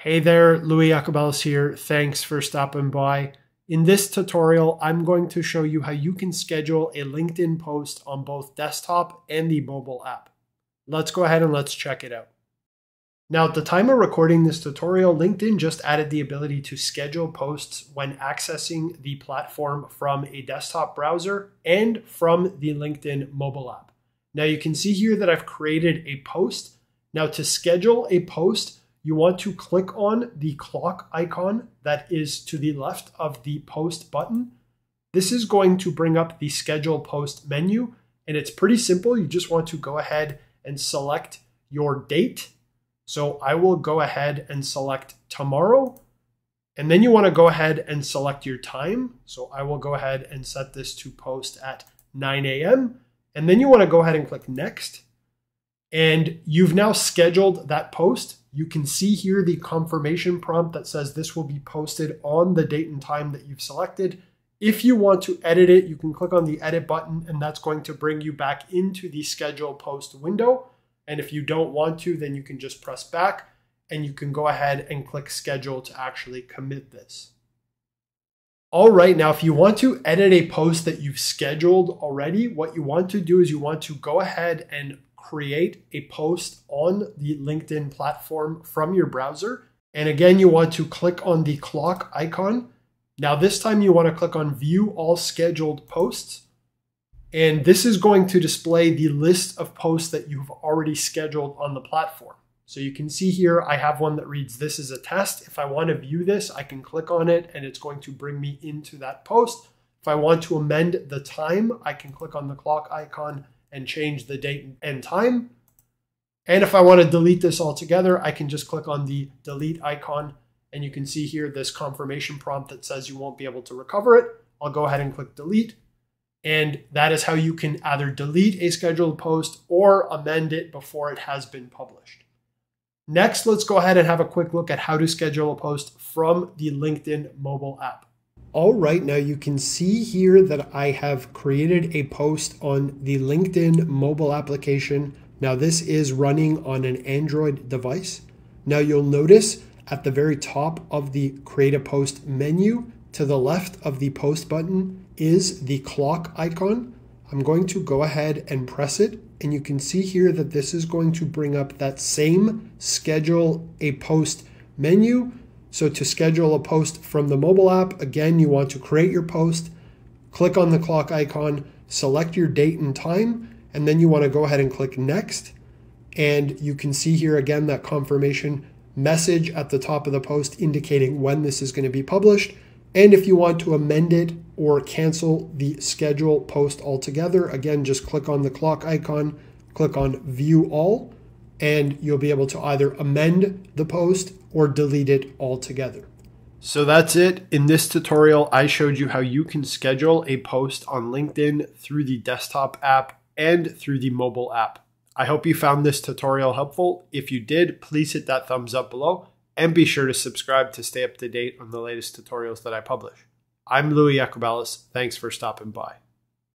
Hey there, Louis Yacobelis here. Thanks for stopping by. In this tutorial, I'm going to show you how you can schedule a LinkedIn post on both desktop and the mobile app. Let's go ahead and let's check it out. Now, at the time of recording this tutorial, LinkedIn just added the ability to schedule posts when accessing the platform from a desktop browser and from the LinkedIn mobile app. Now, you can see here that I've created a post. Now, to schedule a post, you want to click on the clock icon that is to the left of the post button. This is going to bring up the schedule post menu, and it's pretty simple. You just want to go ahead and select your date. So I will go ahead and select tomorrow, and then you want to go ahead and select your time. So I will go ahead and set this to post at 9 a.m. and then you want to go ahead and click next. And you've now scheduled that post. You can see here the confirmation prompt that says this will be posted on the date and time that you've selected. If you want to edit it, you can click on the edit button, and that's going to bring you back into the schedule post window. And if you don't want to, then you can just press back and you can go ahead and click schedule to actually commit this. All right, now if you want to edit a post that you've scheduled already, what you want to do is you want to go ahead and create a post on the LinkedIn platform from your browser. And again, you want to click on the clock icon. Now this time you want to click on view all scheduled posts. And this is going to display the list of posts that you've already scheduled on the platform. So you can see here, I have one that reads, "This is a test." If I want to view this, I can click on it and it's going to bring me into that post. If I want to amend the time, I can click on the clock icon and change the date and time. And if I want to delete this altogether, I can just click on the delete icon. And you can see here this confirmation prompt that says you won't be able to recover it. I'll go ahead and click delete. And that is how you can either delete a scheduled post or amend it before it has been published. Next, let's go ahead and have a quick look at how to schedule a post from the LinkedIn mobile app. All right, now you can see here that I have created a post on the LinkedIn mobile application. Now this is running on an Android device. Now you'll notice at the very top of the create a post menu to the left of the post button is the clock icon. I'm going to go ahead and press it. And you can see here that this is going to bring up that same schedule a post menu. So to schedule a post from the mobile app, again, you want to create your post, click on the clock icon, select your date and time, and then you want to go ahead and click next. And you can see here again that confirmation message at the top of the post indicating when this is going to be published. And if you want to amend it or cancel the schedule post altogether, again, just click on the clock icon, click on view all, and you'll be able to either amend the post or delete it altogether. So that's it. In this tutorial, I showed you how you can schedule a post on LinkedIn through the desktop app and through the mobile app. I hope you found this tutorial helpful. If you did, please hit that thumbs up below and be sure to subscribe to stay up to date on the latest tutorials that I publish. I'm Louis Yacobelis. Thanks for stopping by.